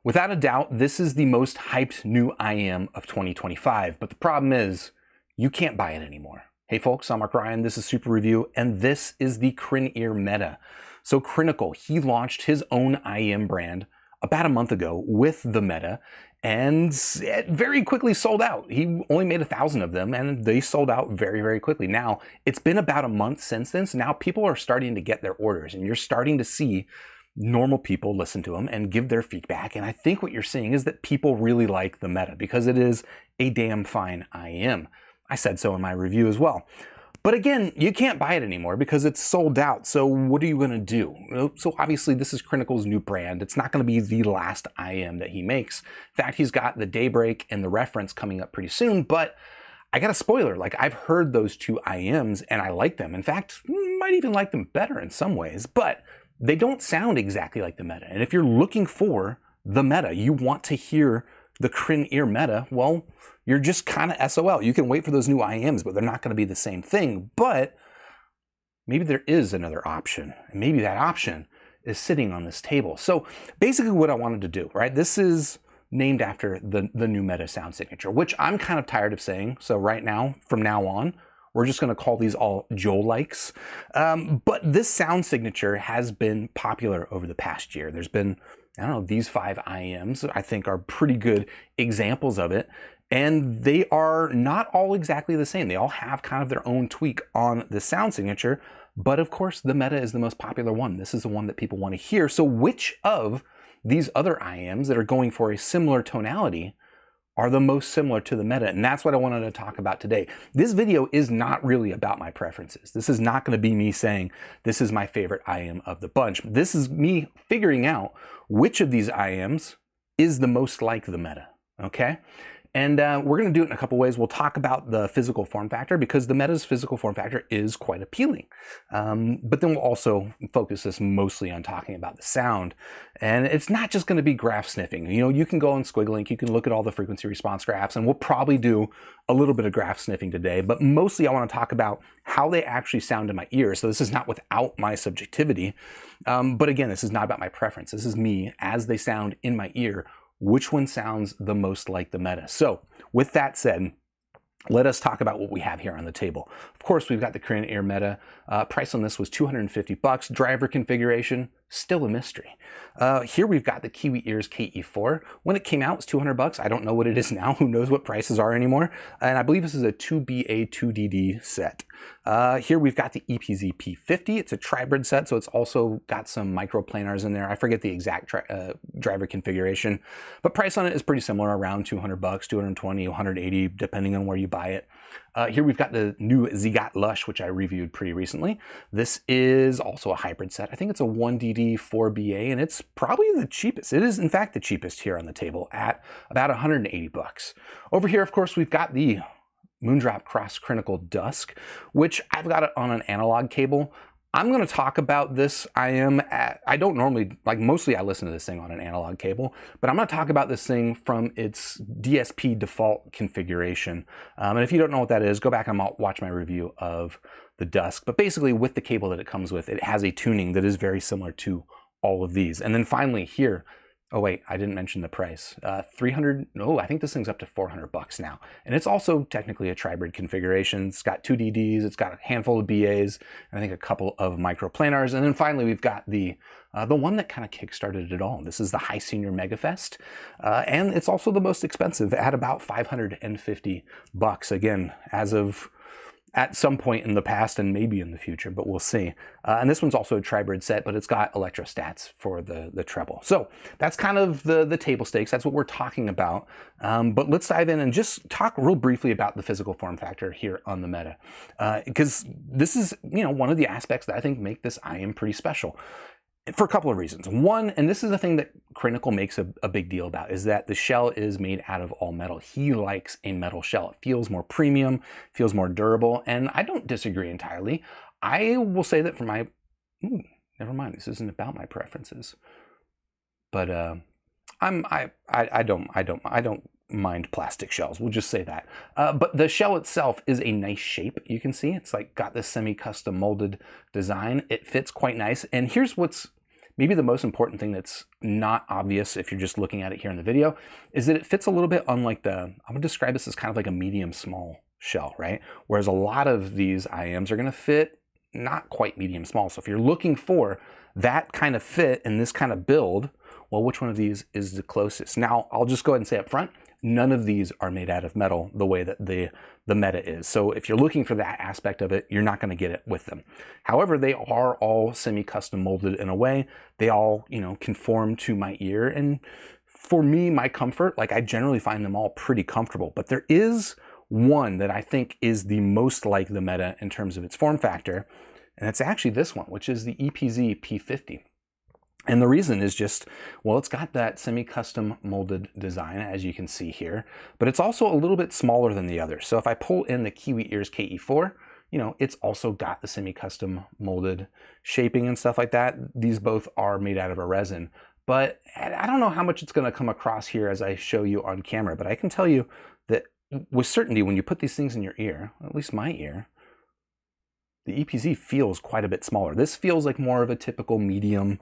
Without a doubt, this is the most hyped new IEM of 2025, but the problem is you can't buy it anymore. Hey folks, I'm Mark Ryan, this is Super Review, and this is the CrinEar Meta. So Crinacle, he launched his own IEM brand about a month ago with the Meta, and it very quickly sold out. He only made 1,000 of them, and they sold out very, very quickly. Now, it's been about a month since then, so now people are starting to get their orders, and you're starting to see normal people listen to them and give their feedback. And I think what you're seeing is that people really like the Meta because it is a damn fine IEM. I said so in my review as well. But again, you can't buy it anymore because it's sold out. So what are you going to do? So obviously this is Crinacle's new brand. It's not going to be the last IEM that he makes. In fact, he's got the Daybreak and the Reference coming up pretty soon, but I got a spoiler. Like, I've heard those two IEMs and I like them. In fact, might even like them better in some ways, but they don't sound exactly like the Meta. And if you're looking for the Meta, you want to hear the CrinEar Meta, well, you're just kind of SOL. You can wait for those new IEMs, but they're not going to be the same thing. But maybe there is another option, and maybe that option is sitting on this table. So basically what I wanted to do, right? This is named after the new Meta sound signature, which I'm kind of tired of saying. So right now, from now on, we're just going to call these all Joe-likes. But this sound signature has been popular over the past year. There's been, I don't know, these 5 IEMs I think are pretty good examples of it. And they are not all exactly the same. They all have kind of their own tweak on the sound signature. But of course, the Meta is the most popular one. This is the one that people want to hear. So which of these other IEMs that are going for a similar tonality are the most similar to the Meta? And that's what I wanted to talk about today. This video is not really about my preferences. This is not going to be me saying this is my favorite IEM of the bunch. This is me figuring out which of these IEMs is the most like the Meta, okay? And we're going to do it in a couple ways. We'll talk about the physical form factor because the Meta's physical form factor is quite appealing. But then we'll also focus this mostly on talking about the sound. And it's not just going to be graph sniffing. You know, you can go on Squiglink, you can look at all the frequency response graphs, and we'll probably do a little bit of graph sniffing today. But mostly I want to talk about how they actually sound in my ears. So this is not without my subjectivity. But again, this is not about my preference. This is me as they sound in my ear. Which one sounds the most like the Meta? So with that said, let us talk about what we have here on the table. Of course, we've got the CrinEar Meta. Price on this was $250. Driver configuration, still a mystery. Here we've got the Kiwi Ears KE4. When it came out, it was $200. I don't know what it is now. Who knows what prices are anymore? And I believe this is a 2BA 2DD set. Here we've got the EPZ P50. It's a tribrid set, so it's also got some microplanars in there. I forget the exact driver configuration, but price on it is pretty similar, around $200, $220, $180, depending on where you buy it. Here we've got the new Ziigaat Lush, which I reviewed pretty recently. This is also a hybrid set. I think it's a 1DD 4BA, and it's probably the cheapest. It is, in fact, the cheapest here on the table at about $180. Over here, of course, we've got the Moondrop Cross Crinacle Dusk, which I've got it on an analog cable. I'm going to talk about this I don't normally, like, mostly I listen to this thing on an analog cable, but I'm going to talk about this thing from its DSP default configuration. And if you don't know what that is, go back and watch my review of the Dusk. But basically, with the cable that it comes with, it has a tuning that is very similar to all of these. And then finally here, oh wait, I didn't mention the price. 300, no, I think this thing's up to $400 now. And it's also technically a tribrid configuration. It's got 2 DDs, it's got a handful of BAs, and I think a couple of microplanars. And then finally, we've got the one that kind of kickstarted it all. This is the Hisenior Mega5-EST. And it's also the most expensive at about $550. Again, as of at some point in the past and maybe in the future, but we'll see. And this one's also a tribrid set, but it's got electrostats for the treble. So that's kind of the table stakes. That's what we're talking about. But let's dive in and just talk real briefly about the physical form factor here on the Meta. Because this is, you know, one of the aspects that I think make this IEM pretty special. For a couple of reasons. One, and this is the thing that Crinacle makes a big deal about, is that the shell is made out of all metal. He likes a metal shell. It feels more premium, feels more durable, and I don't disagree entirely. I will say that for my, never mind, this isn't about my preferences. But I don't mind plastic shells. We'll just say that. But the shell itself is a nice shape. You can see it's like got this semi-custom molded design. It fits quite nice. And here's what's maybe the most important thing that's not obvious if you're just looking at it here in the video is that it fits a little bit unlike I'm gonna describe this as kind of like a medium small shell, right? Whereas a lot of these IEMs are gonna fit not quite medium small. So if you're looking for that kind of fit and this kind of build, well, which one of these is the closest? Now, I'll just go ahead and say up front, none of these are made out of metal the way that the Meta is. So if you're looking for that aspect of it, you're not going to get it with them. However, they are all semi-custom molded in a way. They all, conform to my ear. And for me, my comfort, like I generally find them all pretty comfortable. But there is one that I think is the most like the Meta in terms of its form factor. And it's actually this one, which is the EPZ P50. And the reason is just, well, it's got that semi-custom molded design, as you can see here, but it's also a little bit smaller than the others. So if I pull in the Kiwi Ears KE4, it's also got the semi-custom molded shaping and stuff like that. These both are made out of a resin, but I don't know how much it's going to come across here as I show you on camera, but I can tell you that with certainty, when you put these things in your ear, at least my ear, the EPZ feels quite a bit smaller. This feels like more of a typical medium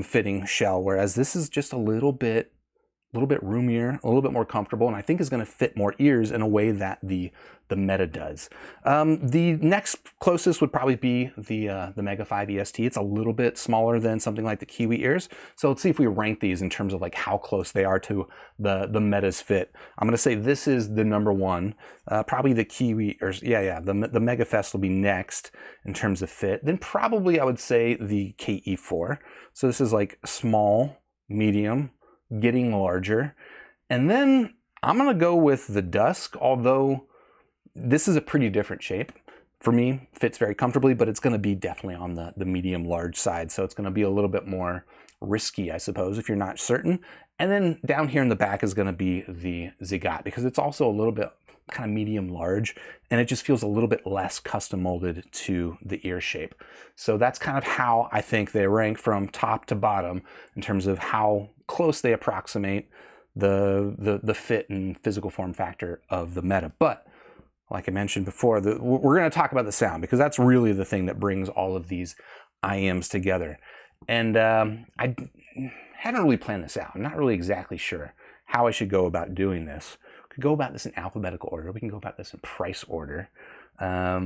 fitting shell, whereas this is just a little bit roomier, a little bit more comfortable, and I think is going to fit more ears in a way that the Meta does. The next closest would probably be the Mega5-EST. It's a little bit smaller than something like the Kiwi Ears. So let's see if we rank these in terms of like how close they are to the Meta's fit. I'm going to say this is the number one. Probably the Kiwi, or the Mega5-EST will be next in terms of fit. Then probably I would say the KE4. So this is like small, medium, getting larger. And then I'm going to go with the Dusk, although this is a pretty different shape. For me, fits very comfortably, but it's going to be definitely on the medium large side. So it's going to be a little bit more risky, I suppose, if you're not certain. And then down here in the back is going to be the Ziigaat, because it's also a little bit kind of medium large, and it just feels a little bit less custom molded to the ear shape. So that's kind of how I think they rank from top to bottom in terms of how close they approximate the fit and physical form factor of the Meta. But like I mentioned before, we're going to talk about the sound, because that's really the thing that brings all of these IEMs together. And I haven't really planned this out. I'm not really exactly sure how I should go about doing this. We could go about this in alphabetical order. We can go about this in price order. Let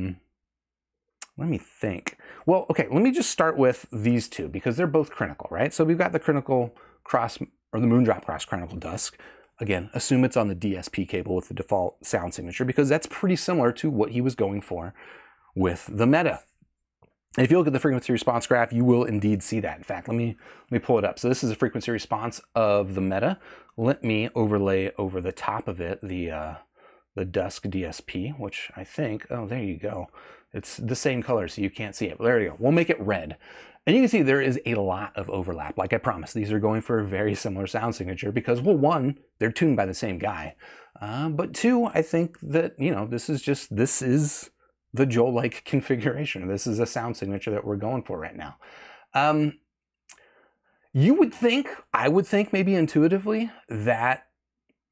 me think. Well, okay, let me just start with these two, because they're both Crinacle, right? So we've got the Crinacle cross, or the Moondrop cross Crinacle Dusk. Again, assume it's on the DSP cable with the default sound signature, because that's pretty similar to what he was going for with the Meta. And if you look at the frequency response graph, you will indeed see that. In fact, let me pull it up. So this is a frequency response of the Meta. Let me overlay over the top of it the Dusk DSP, which I think, oh, there you go. It's the same color, so you can't see it. But there you go. We'll make it red. And you can see there is a lot of overlap. Like I promised, these are going for a very similar sound signature because, well, one, they're tuned by the same guy. But two, I think that, this is the Joel-like configuration. This is a sound signature that we're going for right now. I would think maybe intuitively that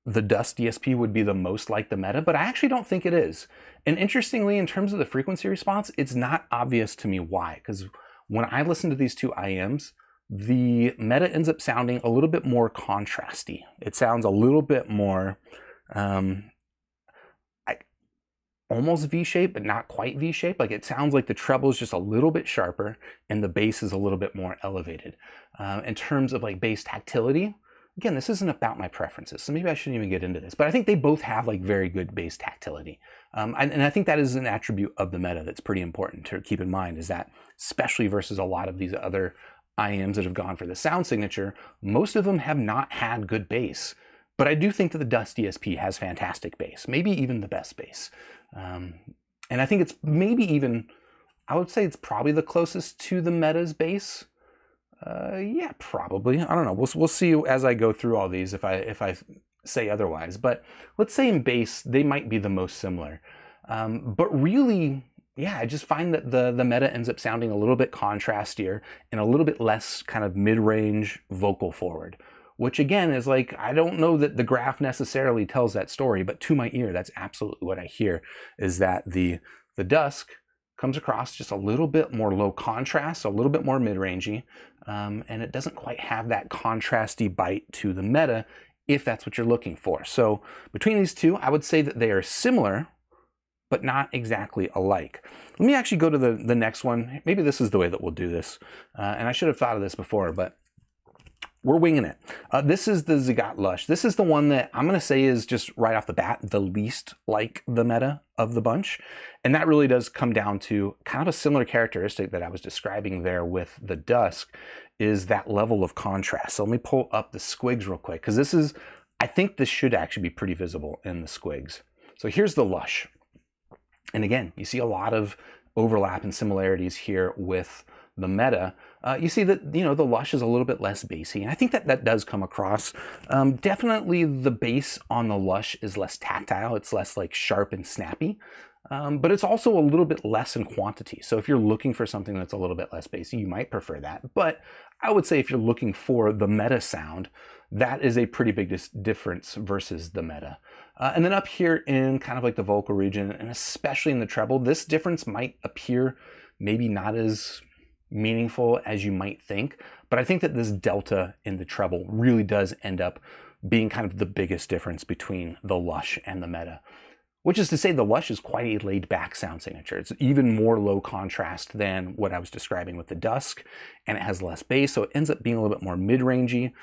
the Dusk DSP would be the most like the Meta, but I actually don't think it is. And interestingly, in terms of the frequency response, it's not obvious to me why, because when I listen to these two IEMs, the Meta ends up sounding a little bit more contrasty. It sounds a little bit more almost V-shaped, but not quite V-shaped. Like it sounds like the treble is just a little bit sharper and the bass is a little bit more elevated. In terms of like bass tactility, again, this isn't about my preferences, so maybe I shouldn't even get into this, but I think they both have like very good bass tactility. And I think that is an attribute of the Meta that's pretty important to keep in mind, is that especially versus a lot of these other IEMs that have gone for the sound signature, most of them have not had good bass. But I do think that the Dusk DSP has fantastic bass, maybe even the best bass. And I think it's maybe even, I would say it's probably the closest to the Meta's bass. Yeah, probably. I don't know. We'll see as I go through all these if I say otherwise. But let's say in bass, they might be the most similar. But really, yeah, I just find that the Meta ends up sounding a little bit contrastier and a little bit less kind of mid-range vocal forward. Which again is like, I don't know that the graph necessarily tells that story, but to my ear, that's absolutely what I hear, is that the Dusk comes across just a little bit more low contrast, a little bit more mid-rangey, and it doesn't quite have that contrasty bite to the Meta, if that's what you're looking for. So between these two, I would say that they are similar, but not exactly alike. Let me actually go to the next one. Maybe this is the way that we'll do this. And I should have thought of this before, but we're winging it. This is the Ziigaat Lush. This is the one that I'm going to say is just right off the bat the least like the Meta of the bunch. And that really does come down to kind of a similar characteristic that I was describing there with the Dusk, is that level of contrast. So let me pull up the squigs real quick, because this is, I think this should actually be pretty visible in the squigs. So here's the Lush. And again, you see a lot of overlap and similarities here with the Meta. You see that, you know, the Lush is a little bit less bassy, and I think that that does come across. Definitely the bass on the Lush is less tactile. It's less like sharp and snappy, but it's also a little bit less in quantity. So if you're looking for something that's a little bit less bassy, you might prefer that. But I would say if you're looking for the Meta sound, that is a pretty big difference versus the Meta. And then up here in kind of like the vocal region, and especially in the treble, this difference might appear maybe not as meaningful as you might think, but I think that this delta in the treble really does end up being kind of the biggest difference between the Lush and the Meta. Which is to say, the Lush is quite a laid-back sound signature. It's even more low contrast than what I was describing with the Dusk, and it has less bass, so it ends up being a little bit more mid-rangey,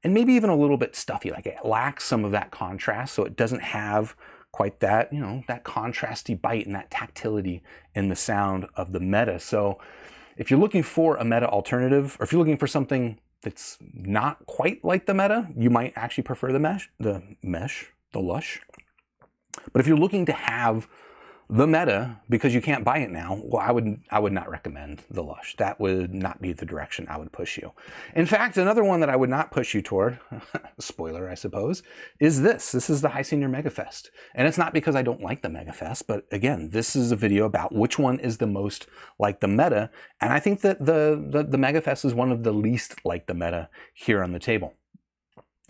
and maybe even a little bit stuffy. Like, it lacks some of that contrast, so it doesn't have quite that, you know, that contrasty bite and that tactility in the sound of the Meta. So if you're looking for a Meta alternative, or if you're looking for something that's not quite like the Meta, you might actually prefer the Lush. But if you're looking to have the Meta because you can't buy it now, well, I would not recommend the Lush. That would not be the direction I would push you. In fact, another one that I would not push you toward, spoiler I suppose, is this. This is the Hisenior Mega5-EST. And it's not because I don't like the Mega5-EST, but again, this is a video about which one is the most like the Meta, and I think that the Mega5-EST is one of the least like the Meta here on the table.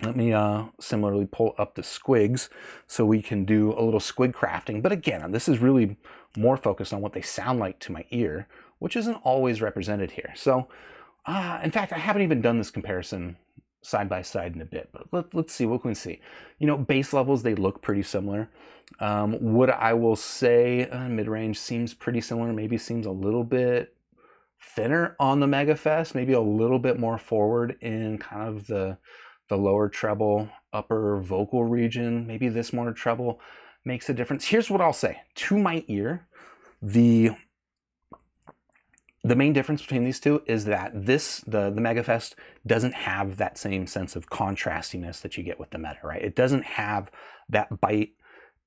Let me similarly pull up the squigs so we can do a little squig crafting. But again, this is really more focused on what they sound like to my ear, which isn't always represented here. So, in fact, I haven't even done this comparison side by side in a bit, but let's see what we can see. You know, bass levels, they look pretty similar. What I will say, mid-range seems pretty similar, maybe seems a little bit thinner on the Mega5-EST, maybe a little bit more forward in kind of the lower treble, upper vocal region. Maybe this more treble makes a difference. Here's what I'll say. To my ear, the main difference between these two is that the Mega5-EST doesn't have that same sense of contrastiness that you get with the Meta, right? It doesn't have that bite,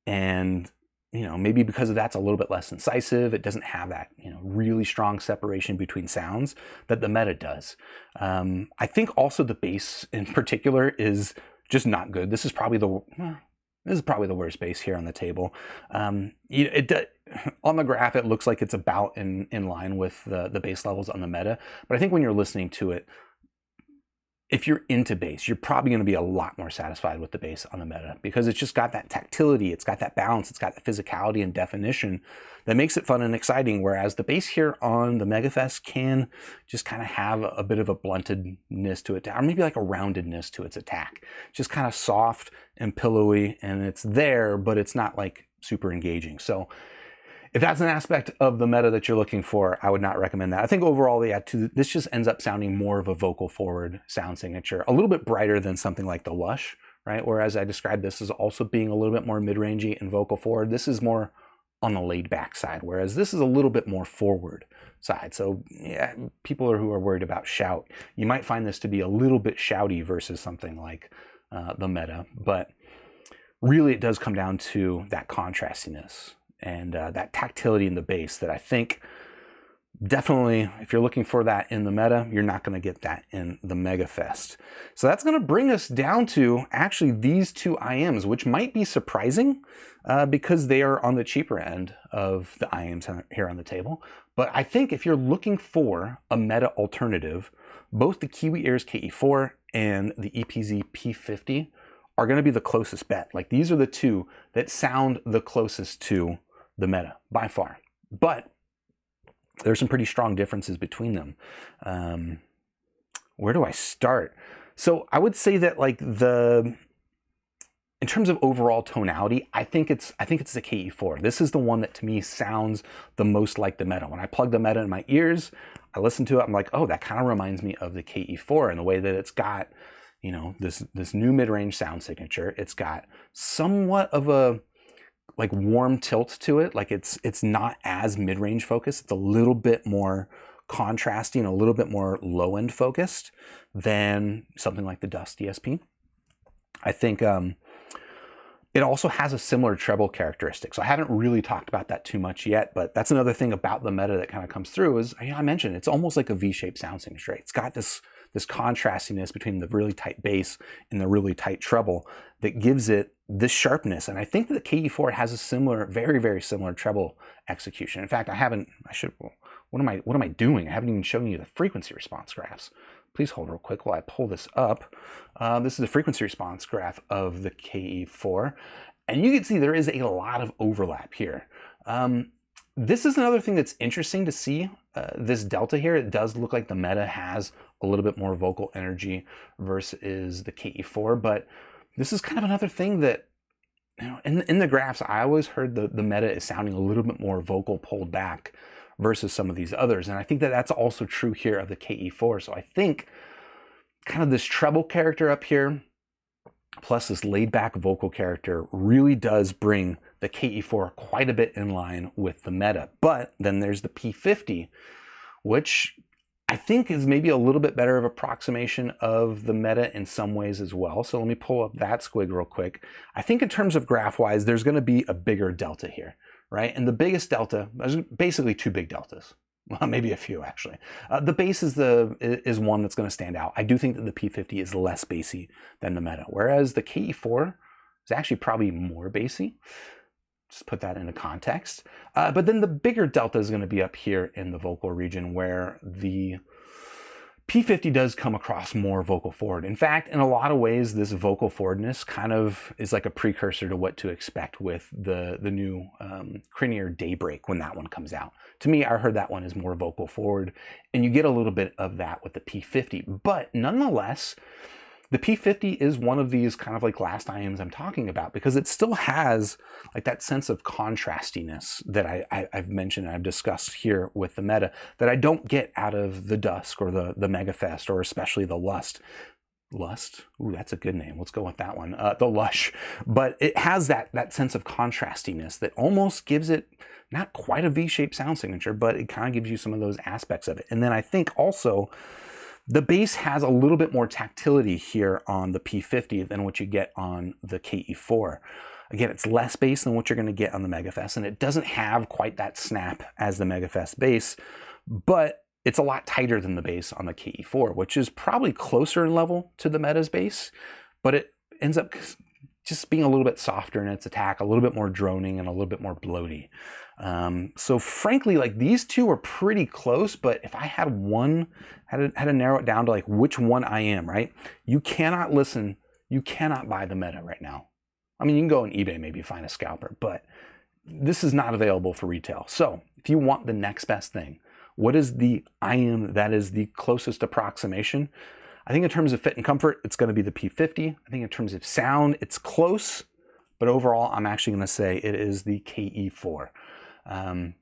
and you know, maybe because of that's a little bit less incisive. It doesn't have that, you know, really strong separation between sounds that the Meta does. I think also the bass in particular is just not good. This is probably the worst bass here on the table. On the graph, it looks like it's about in line with the bass levels on the Meta, but I think when you're listening to it, if you're into bass, you're probably going to be a lot more satisfied with the bass on the Meta, because it's just got that tactility, it's got that balance, it's got the physicality and definition that makes it fun and exciting, whereas the bass here on the Mega5-EST can just kind of have a bit of a bluntedness to it, or maybe like a roundedness to its attack. It's just kind of soft and pillowy, and it's there, but it's not like super engaging. So if that's an aspect of the Meta that you're looking for, I would not recommend that. I think overall, this just ends up sounding more of a vocal forward sound signature, a little bit brighter than something like the Lush, right? Whereas I described this as also being a little bit more mid-rangey and vocal forward. This is more on the laid back side, whereas this is a little bit more forward side. So yeah, people who are worried about shout, you might find this to be a little bit shouty versus something like the Meta, but really it does come down to that contrastiness and that tactility in the bass that I think definitely, if you're looking for that in the Meta, you're not going to get that in the Mega5-EST. So that's going to bring us down to actually these two IEMs, which might be surprising because they are on the cheaper end of the IEMs here on the table. But I think if you're looking for a Meta alternative, both the Kiwi Ears KE4 and the EPZ P50 are going to be the closest bet. Like, these are the two that sound the closest to the Meta by far. But there's some pretty strong differences between them. Where do I start? So I would say that like in terms of overall tonality, I think it's the KE4. This is the one that to me sounds the most like the Meta. When I plug the Meta in my ears, I listen to it, I'm like, oh, that kind of reminds me of the KE4 in the way that it's got, you know, this new mid-range sound signature. It's got somewhat of a like warm tilt to it. Like it's not as mid-range focused. It's a little bit more contrasting, a little bit more low-end focused than something like the Dusk DSP. I think it also has a similar treble characteristic. So I haven't really talked about that too much yet, but that's another thing about the Meta that kind of comes through is, I mentioned, it's almost like a V-shaped sound signature. It's got this contrastiness between the really tight bass and the really tight treble that gives it this sharpness. And I think that the KE4 has a similar, very, very similar treble execution. In fact, what am I doing? I haven't even shown you the frequency response graphs. Please hold real quick while I pull this up. This is the frequency response graph of the KE4. And you can see there is a lot of overlap here. This is another thing that's interesting to see, this delta here. It does look like the Meta has a little bit more vocal energy versus the KE4, but this is kind of another thing that, you know, in the graphs, I always heard the Meta is sounding a little bit more vocal pulled back versus some of these others. And I think that that's also true here of the KE4. So I think kind of this treble character up here, plus this laid back vocal character really does bring the KE4 quite a bit in line with the Meta. But then there's the P50, which I think is maybe a little bit better of approximation of the Meta in some ways as well. So let me pull up that squig real quick. I think in terms of graph wise, there's going to be a bigger delta here, right? And the biggest delta, there's basically two big deltas. Well, maybe a few actually. The bass is one that's going to stand out. I do think that the P50 is less bassy than the Meta, whereas the KE4 is actually probably more bassy. Just put that into context. But then the bigger delta is going to be up here in the vocal region, where the P50 does come across more vocal forward. In fact, in a lot of ways, this vocal forwardness kind of is like a precursor to what to expect with the new CrinEar Daybreak when that one comes out. To me, I heard that one is more vocal forward, and you get a little bit of that with the P50. But nonetheless, the P50 is one of these kind of like last IEMs I'm talking about, because it still has like that sense of contrastiness that I've mentioned and I've discussed here with the Meta that I don't get out of the Dusk or the Mega5-EST, or especially the Lust. Ooh, that's a good name. Let's go with that one. The Lush. But it has that sense of contrastiness that almost gives it not quite a V-shaped sound signature, but it kind of gives you some of those aspects of it. And then I think also the bass has a little bit more tactility here on the P50 than what you get on the KE4. Again, it's less bass than what you're going to get on the Mega5-EST, and it doesn't have quite that snap as the Mega5-EST bass, but it's a lot tighter than the bass on the KE4, which is probably closer in level to the Meta's bass, but it ends up just being a little bit softer in its attack, a little bit more droning, and a little bit more bloaty. So frankly, like these two are pretty close, but if I had to narrow it down to like which one I am, right? You cannot buy the Meta right now. I mean, you can go on eBay, maybe find a scalper, but this is not available for retail. So if you want the next best thing, what is the IEM that is the closest approximation? I think in terms of fit and comfort, it's going to be the P50. I think in terms of sound, it's close, but overall, I'm actually going to say it is the KE4.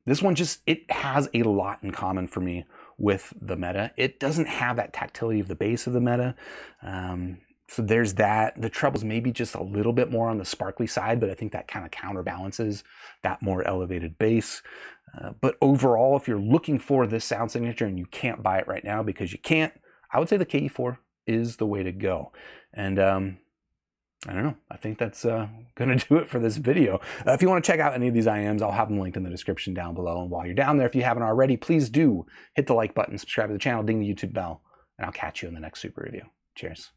This one it has a lot in common for me with the Meta. It doesn't have that tactility of the bass of the Meta. So there's that. The treble's maybe just a little bit more on the sparkly side, but I think that kind of counterbalances that more elevated bass. But overall, if you're looking for this sound signature and you can't buy it right now because you can't, I would say the KE4 is the way to go. And I don't know. I think that's going to do it for this video. If you want to check out any of these IEMs, I'll have them linked in the description down below. And while you're down there, if you haven't already, please do hit the like button, subscribe to the channel, ding the YouTube bell, and I'll catch you in the next super review. Cheers.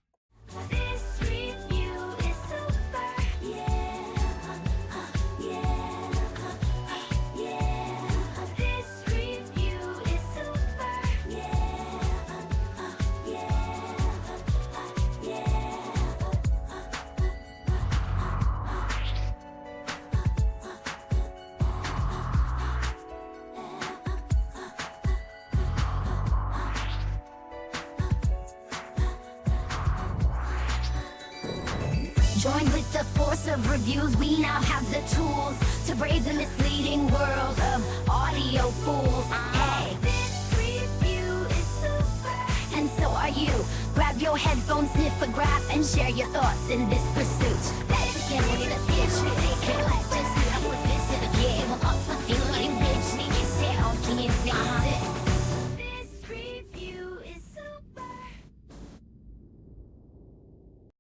Joined with the force of reviews, we now have the tools to brave the misleading world of audio fools. Hey, this review is super, and so are you. Grab your headphones, sniff a graph, and share your thoughts in this pursuit. Let's begin with the theory.